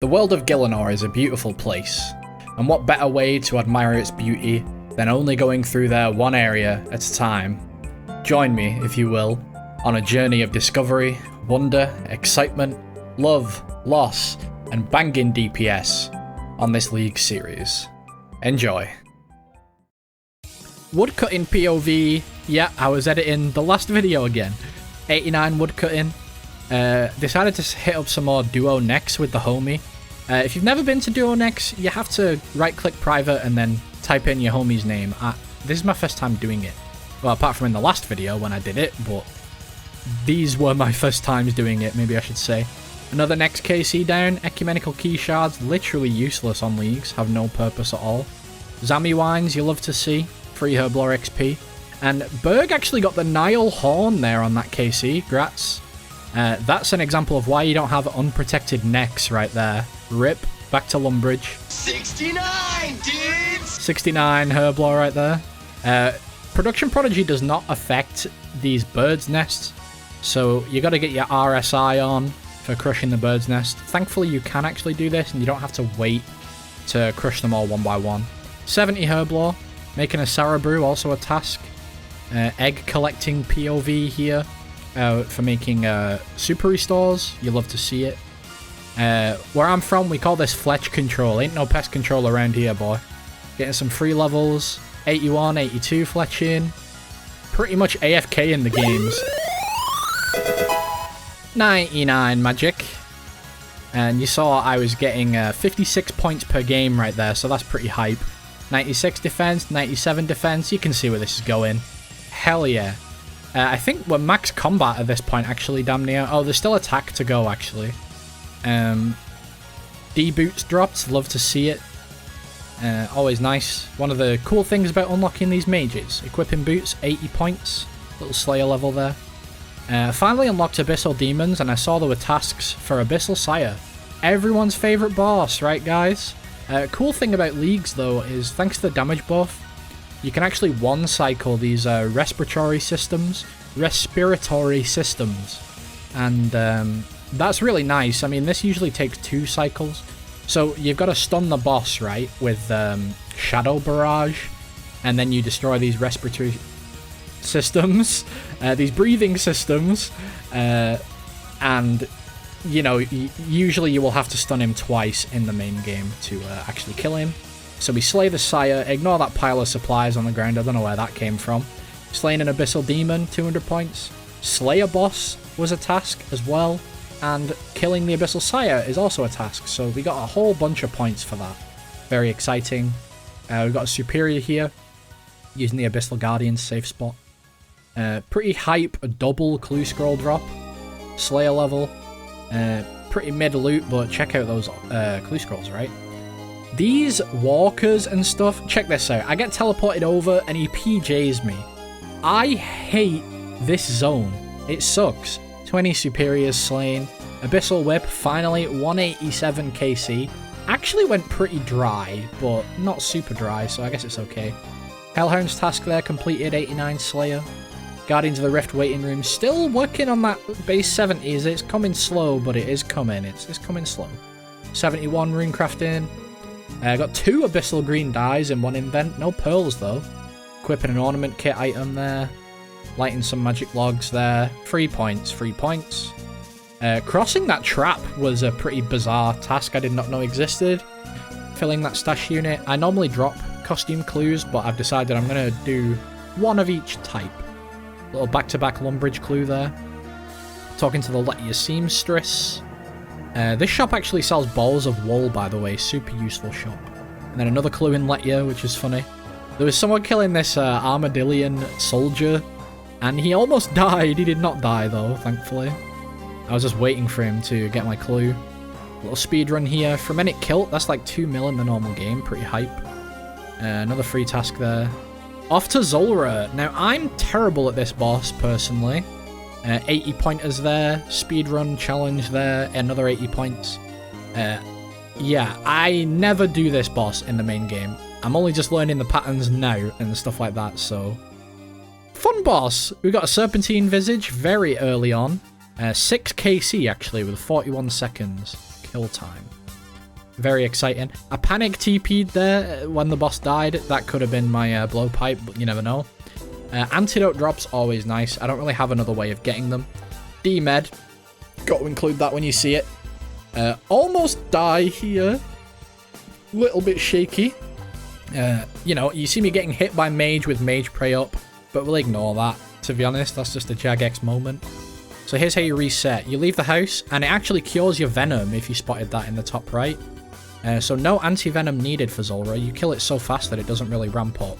The world of Gielinor is a beautiful place, and what better way to admire its beauty than only going through there one area at a time. Join me, if you will, on a journey of discovery, wonder, excitement, love, loss, and banging DPS on this League series. Enjoy. Woodcutting POV. Yeah, I was editing the last video again. 89 woodcutting. Decided to hit up some more duo necks with the homie. If you've never been to duo necks, you have to right click private and then type in your homie's name. This is my first time doing it. Well, apart from in the last video when I did it, but these were my first times doing it, maybe I should say. Another next KC down. Ecumenical key shards, literally useless on leagues, have no purpose at all. Zami wines, you love to see. Free Herblore XP. And Berg actually got the Nile Horn there on that KC. Grats. That's an example of why you don't have unprotected necks right there. RIP. Back to Lumbridge. 69, dudes! 69 Herblore right there. Production Prodigy does not affect these birds' nests. So you got to get your RSI on for crushing the bird's nest. Thankfully you can actually do this and you don't have to wait to crush them all one by one. 70 Herblore. Making a Sarah Brew, also a task. Egg collecting POV here for making super restores. You love to see it. Where I'm from, we call this Fletch control. Ain't no pest control around here, boy. Getting some free levels. 81, 82 fletching. Pretty much AFK in the games. 99 magic. And you saw I was getting 56 points per game right there, so that's pretty hype. 96 defense, 97 defense. You can see where this is going. Hell yeah. I think we're max combat at this point, actually, damn near. Oh, there's still attack to go, actually. D-boots dropped. Love to see it. Always nice. One of the cool things about unlocking these mages. Equipping boots, 80 points. Little Slayer level there. Finally unlocked Abyssal Demons, and I saw there were tasks for Abyssal Sire. Everyone's favourite boss, right, guys? Cool thing about leagues, though, is thanks to the damage buff, you can actually one-cycle these respiratory systems. And that's really nice. I mean, this usually takes 2 cycles. So you've got to stun the boss, right, with Shadow Barrage, and then you destroy these respiratory systems, these breathing systems, and you know, usually you will have to stun him twice in the main game to actually kill him. So we slay the Sire, ignore that pile of supplies on the ground, I don't know where that came from. Slaying an Abyssal Demon, 200 points. Slay a boss was a task as well, and killing the Abyssal Sire is also a task, so we got a whole bunch of points for that. Very exciting. We've got a Superior here, using the Abyssal Guardian's safe spot. Pretty hype, a double clue scroll drop. Slayer level. Pretty mid loot, but check out those clue scrolls, right? These walkers and stuff, check this out. I get teleported over and he PJs me. I hate this zone. It sucks. 20 superiors slain. Abyssal Whip, finally, 187 KC. Actually went pretty dry, but not super dry, so I guess it's okay. Hellhound's task there completed, 89 Slayer. Guardians of the Rift waiting room, still working on that base 70s. It's coming slow, but it is coming. It's coming slow. 71 rune crafting. Got 2 abyssal green dyes in one invent. No pearls though. Equipping an ornament kit item there. Lighting some magic logs there. 3 points. 3 points. Crossing that trap was a pretty bizarre task I did not know existed. Filling that stash unit. I normally drop costume clues, but I've decided I'm going to do one of each type. Little back-to-back Lumbridge clue there. Talking to the Lettia seamstress. This shop actually sells balls of wool, by the way. Super useful shop. And then another clue in Lettia, which is funny. There was someone killing this armadillion soldier, and he almost died. He did not die, though, thankfully. I was just waiting for him to get my clue. Little speed run here. Fremennic Kilt, that's like 2 mil in the normal game. Pretty hype. Another free task there. Off to Zulra. Now, I'm terrible at this boss, personally. 80 pointers there. Speedrun challenge there. Another 80 points. Yeah, I never do this boss in the main game. I'm only just learning the patterns now and stuff like that, so... Fun boss! We got a Serpentine Visage very early on. 6 KC, actually, with 41 seconds kill time. Very exciting. I panic TP'd there when the boss died. That could have been my blowpipe, but you never know. Antidote drops, always nice. I don't really have another way of getting them. D-Med. Got to include that when you see it. Almost die here. Little bit shaky. You know, you see me getting hit by Mage with Mage Prey up, but we'll ignore that. To be honest, that's just a Jagex moment. So here's how you reset. You leave the house, and it actually cures your Venom if you spotted that in the top right. So no anti-Venom needed for Zulrah. You kill it so fast that it doesn't really ramp up.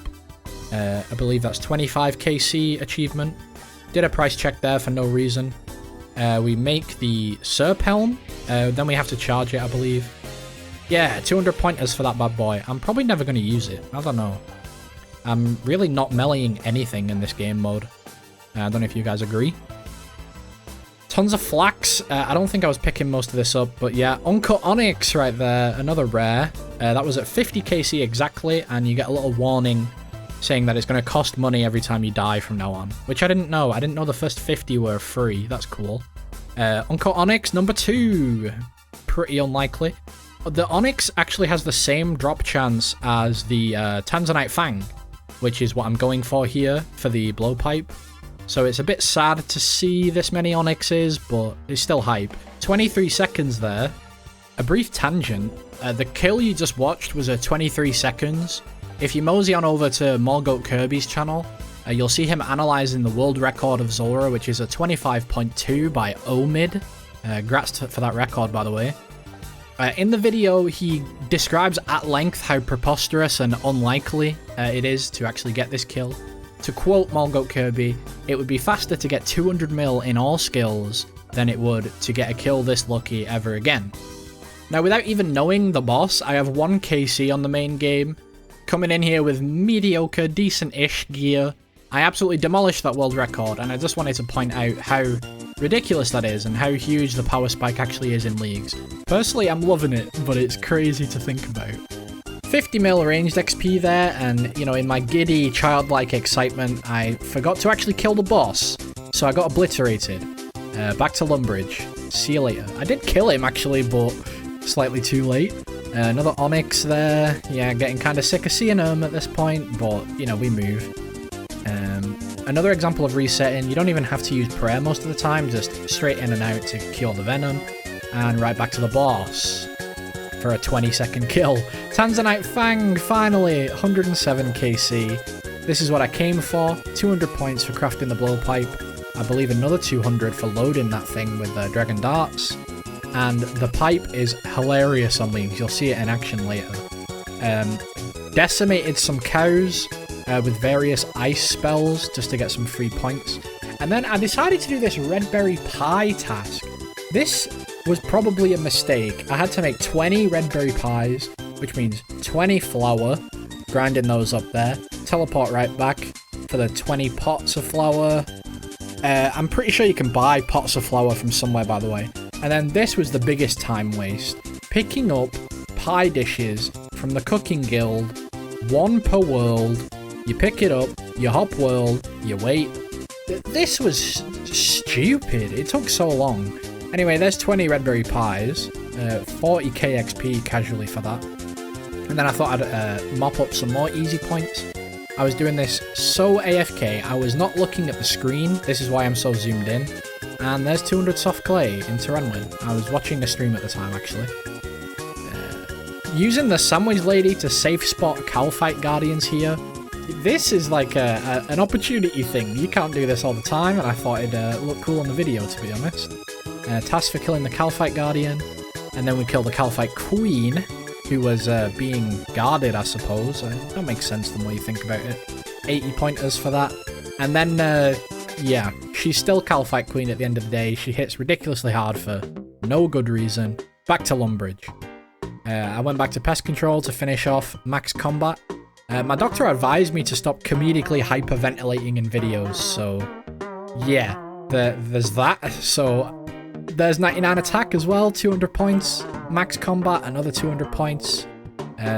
I believe that's 25 KC achievement. Did a price check there for no reason. We make the Serp Helm. Then we have to charge it, I believe. Yeah, 200 pointers for that bad boy. I'm probably never going to use it. I don't know. I'm really not meleeing anything in this game mode. I don't know if you guys agree. Tons of flax. I don't think I was picking most of this up, but yeah, Uncut Onyx right there, another rare. That was at 50 KC exactly, and you get a little warning saying that it's going to cost money every time you die from now on, which I didn't know. I didn't know the first 50 were free. That's cool. Uncut Onyx number 2. Pretty unlikely. The Onyx actually has the same drop chance as the Tanzanite Fang, which is what I'm going for here for the blowpipe. So it's a bit sad to see this many Onyxes, but it's still hype. 23 seconds there. A brief tangent. The kill you just watched was at 23 seconds. If you mosey on over to Morgoat Kirby's channel, you'll see him analysing the world record of Zulrah, which is a 25.2 by Omid. Grats for that record, by the way. In the video, he describes at length how preposterous and unlikely it is to actually get this kill. To quote Morgoat Kirby, it would be faster to get 200 mil in all skills than it would to get a kill this lucky ever again. Now, without even knowing the boss, I have 1 KC on the main game. Coming in here with mediocre, decent-ish gear. I absolutely demolished that world record, and I just wanted to point out how ridiculous that is and how huge the power spike actually is in leagues. Personally, I'm loving it, but it's crazy to think about. 50 mil ranged XP there, and, you know, in my giddy, childlike excitement, I forgot to actually kill the boss, so I got obliterated. Back to Lumbridge. See you later. I did kill him, actually, but slightly too late. Another Onyx there. Yeah, getting kind of sick of seeing him at this point, but, you know, we move. Another example of resetting. You don't even have to use prayer most of the time, just straight in and out to cure the Venom, and right back to the boss for a 20-second kill. Tanzanite Fang, finally, 107 KC. This is what I came for. 200 points for crafting the blowpipe. I believe another 200 for loading that thing with Dragon Darts. And the pipe is hilarious on leagues. You'll see it in action later. Decimated some cows with various ice spells just to get some free points. And then I decided to do this red berry pie task. This was probably a mistake. I had to make 20 red berry pies, which means 20 flour, grinding those up there, teleport right back for the 20 pots of flour. I'm pretty sure you can buy pots of flour from somewhere, by the way. And then this was the biggest time waste. Picking up pie dishes from the cooking guild, 1 per world. You pick it up, you hop world, you wait. This was stupid. It took so long. Anyway, there's 20 red berry pies, 40k XP casually for that. And then I thought I'd mop up some more easy points. I was doing this so AFK, I was not looking at the screen. This is why I'm so zoomed in. And there's 200 soft clay in Terranwin. I was watching a stream at the time, actually. Using the Sandwich Lady to safe spot Calphite Guardians here. This is like an opportunity thing. You can't do this all the time, and I thought it'd look cool on the video, to be honest. Task for killing the Calphite Guardian, and then we kill the Calphite Queen, who was being guarded, I suppose. That makes sense the more you think about it. 80 pointers for that. And then, yeah, she's still Calphite Queen at the end of the day. She hits ridiculously hard for no good reason. Back to Lumbridge. I went back to Pest Control to finish off Max Combat. My doctor advised me to stop comedically hyperventilating in videos, so yeah, there's that. So there's 99 attack as well, 200 points. Max Combat, another 200 points.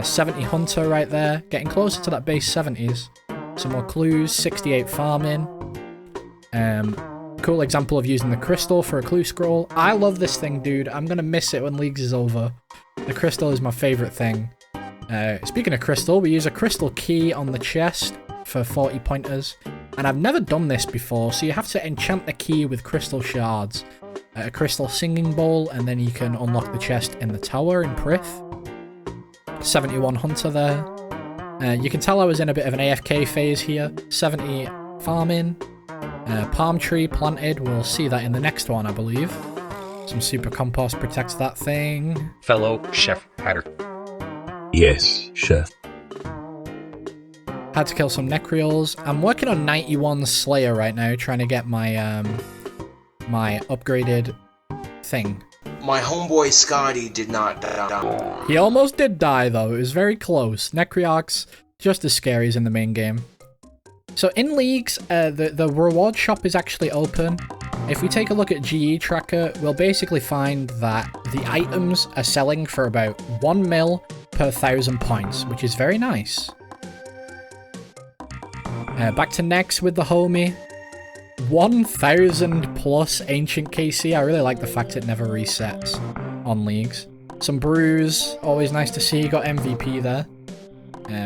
70 Hunter right there, getting closer to that base 70s. Some more clues, 68 farming. Cool example of using the crystal for a clue scroll. I love this thing, dude. I'm gonna miss it when Leagues is over. The crystal is my favorite thing. Speaking of crystal, we use a crystal key on the chest for 40 pointers. And I've never done this before, so you have to enchant the key with crystal shards. A crystal singing bowl, and then you can unlock the chest in the tower in Prith. 71 hunter there. You can tell I was in a bit of an AFK phase here. 70 farming. Palm tree planted. We'll see that in the next one, I believe. Some super compost protects that thing. Fellow Chef Hatter. Yes, chef. Had to kill some Necreals. I'm working on 91 Slayer right now, trying to get my my upgraded thing. My homeboy Scotty did not die. He almost did die though. It was very close. Necreox, just as scary as in the main game. So in leagues, the reward shop is actually open. If we take a look at GE tracker, we'll basically find that the items are selling for about 1 mil per 1,000 points, which is very nice. Back to next with the homie. 1,000 plus ancient KC. I really like the fact it never resets on leagues. Some brews, always nice to see. Got MVP there.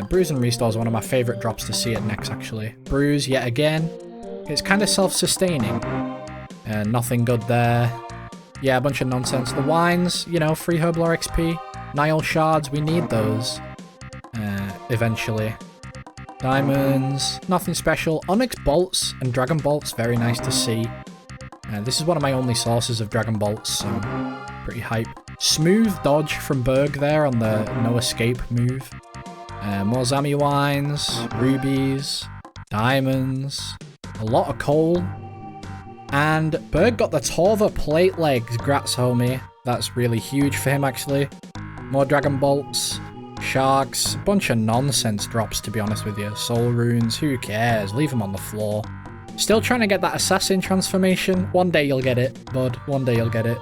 Brews and restore is one of my favorite drops to see at next, actually. Brews yet again. It's kind of self-sustaining. Nothing good there. Yeah, a bunch of nonsense. The wines, you know, free Herblore XP. Nile shards, we need those. Eventually. Diamonds, nothing special. Onyx bolts and dragon bolts, very nice to see. This is one of my only sources of dragon bolts, so pretty hype. Smooth dodge from Berg there on the no escape move. More Zami wines, rubies, diamonds, a lot of coal. And Berg got the Torva plate legs, grats homie. That's really huge for him actually. More dragon bolts. Sharks, a bunch of nonsense drops to be honest with you. Soul runes, who cares? Leave them on the floor. Still trying to get that assassin transformation. One day you'll get it, bud. One day you'll get it.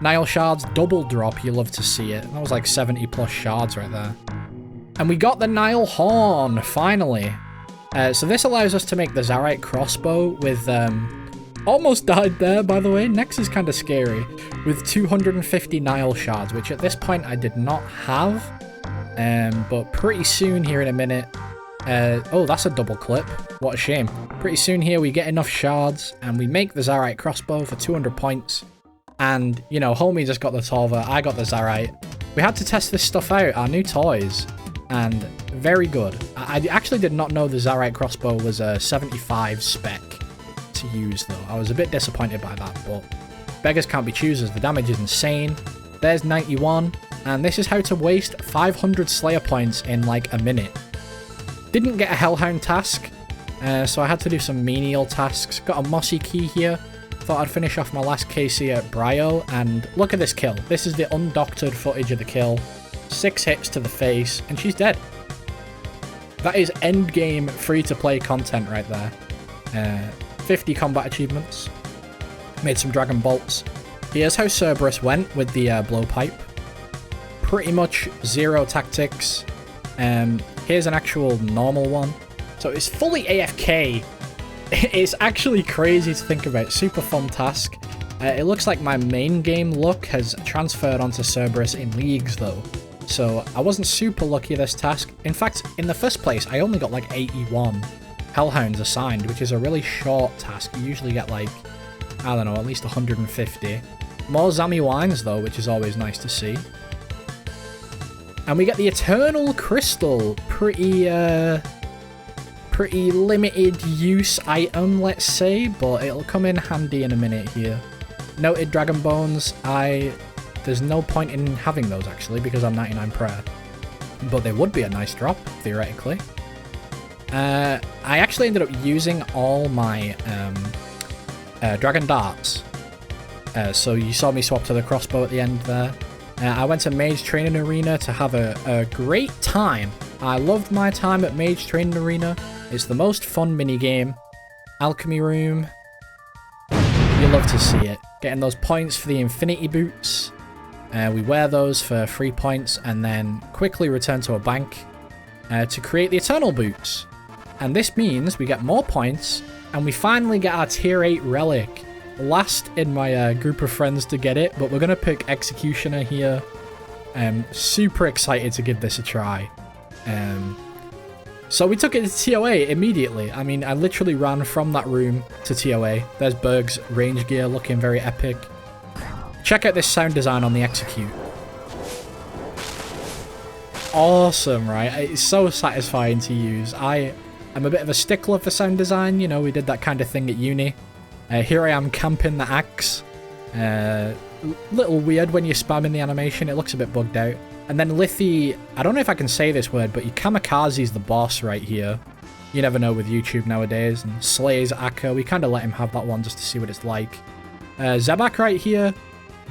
Nile shards, double drop. You love to see it. That was like 70 plus shards right there. And we got the Nile horn, finally. So this allows us to make the Zarite crossbow with... almost died there, by the way. Next is kind of scary. With 250 Nile shards, which at this point I did not have. But pretty soon here in a minute... oh, that's a double clip. What a shame. Pretty soon here we get enough shards and we make the Zarite crossbow for 200 points. And, you know, homie just got the Torva, I got the Zarite. We had to test this stuff out, our new toys. And very good. I actually did not know the Zarite crossbow was a 75 spec to use though. I was a bit disappointed by that, but beggars can't be choosers. The damage is insane. There's 91. And this is how to waste 500 Slayer points in like a minute. Didn't get a Hellhound task, so I had to do some menial tasks. Got a Mossy key here. Thought I'd finish off my last KC at Brio, and look at this kill. This is the undoctored footage of the kill. 6 hits to the face, and she's dead. That is endgame free-to-play content right there. 50 combat achievements. Made some dragon bolts. Here's how Cerberus went with the blowpipe. Pretty much 0 tactics. Here's an actual normal one. So it's fully AFK. It's actually crazy to think about. Super fun task. It looks like my main game look has transferred onto Cerberus in leagues though. So I wasn't super lucky this task. In fact, in the first place, I only got like 81 Hellhounds assigned, which is a really short task. You usually get like, I don't know, at least 150. More Zami wines though, which is always nice to see. And we get the Eternal Crystal. Pretty limited use item, let's say, but it'll come in handy in a minute here. Noted Dragon Bones. There's no point in having those, actually, because I'm 99 prayer. But they would be a nice drop, theoretically. I actually ended up using all my Dragon Darts. So you saw me swap to the crossbow at the end there. I went to Mage Training Arena to have a great time. I loved my time at Mage Training Arena. It's the most fun minigame. Alchemy Room. You love to see it. Getting those points for the Infinity Boots. We wear those for 3 points and then quickly return to a bank to create the Eternal Boots. And this means we get more points and we finally get our tier 8 relic. Last in my group of friends to get it, but we're going to pick Executioner here. Super excited to give this a try. So we took it to TOA immediately. I mean, I literally ran from that room to TOA. There's Berg's range gear looking very epic. Check out this sound design on the execute. Awesome, right? It's so satisfying to use. I'm a bit of a stickler for sound design. You know, we did that kind of thing at uni. Here I am camping the axe. Little weird when you're spamming the animation. It looks a bit bugged out. And then Lithy, I don't know if I can say this word, but he kamikazes the boss right here. You never know with YouTube nowadays. And slays Akko. We kind of let him have that one just to see what it's like. Zebak right here.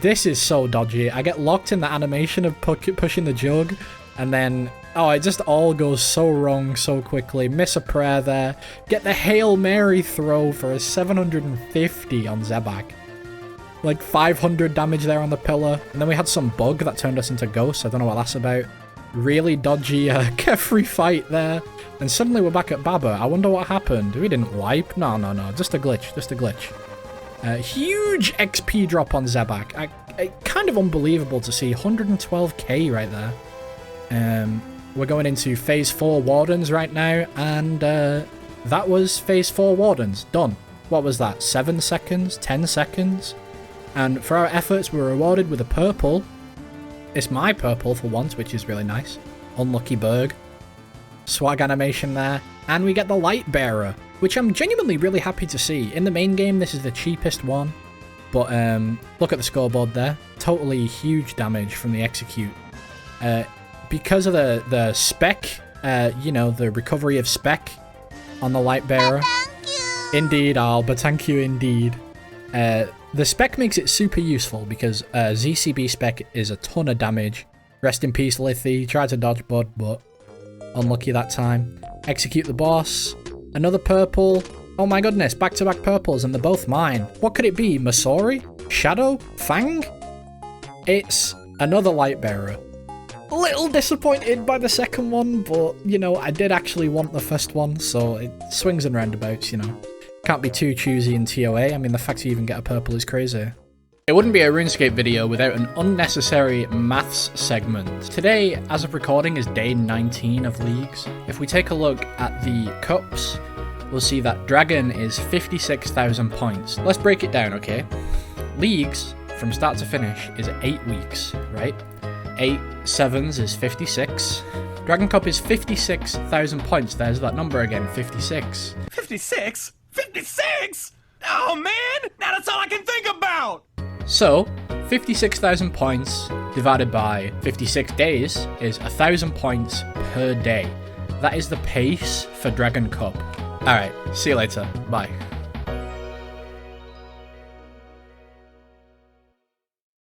This is so dodgy. I get locked in the animation of pushing the jug. And then, oh, it just all goes so wrong so quickly. Miss a prayer there. Get the Hail Mary throw for a 750 on Zebak. Like 500 damage there on the pillar. And then we had some bug that turned us into ghosts. I don't know what that's about. Really dodgy carefree fight there. And suddenly we're back at Baba. I wonder what happened. We didn't wipe. No. Just a glitch. Just a glitch. Huge XP drop on Zebak. Kind of unbelievable to see. 112k right there. We're going into Phase 4 Wardens right now. And that was Phase 4 Wardens. Done. What was that? 7 seconds? 10 seconds? And for our efforts, we were rewarded with a purple. It's my purple for once, which is really nice. Unlucky Berg. Swag animation there. And we get the Light Bearer, which I'm genuinely really happy to see. In the main game, this is the cheapest one. But look at the scoreboard there. Totally huge damage from the execute. Because of the spec, you know, the recovery of spec on the Light Bearer. Indeed, Alba, thank you indeed. The spec makes it super useful because ZCB spec is a ton of damage. Rest in peace, Lithy. Tried to dodge Bud, but unlucky that time. Execute the boss. Another purple. Oh my goodness, back-to-back purples, and they're both mine. What could it be? Masori? Shadow? Fang? It's another Light Bearer. Little disappointed by the second one, but, you know, I did actually want the first one, so it swings and roundabouts, you know. Can't be too choosy in TOA. I mean, the fact you even get a purple is crazy. It wouldn't be a RuneScape video without an unnecessary maths segment. Today, as of recording, is day 19 of Leagues. If we take a look at the cups, we'll see that Dragon is 56,000 points. Let's break it down, okay? Leagues, from start to finish, is 8 weeks, right? 8 sevens is 56. Dragon Cup is 56,000 points. There's that number again, 56. 56? 56? Oh man, now that's all I can think about! So, 56,000 points divided by 56 days is 1,000 points per day. That is the pace for Dragon Cup. Alright, see you later. Bye.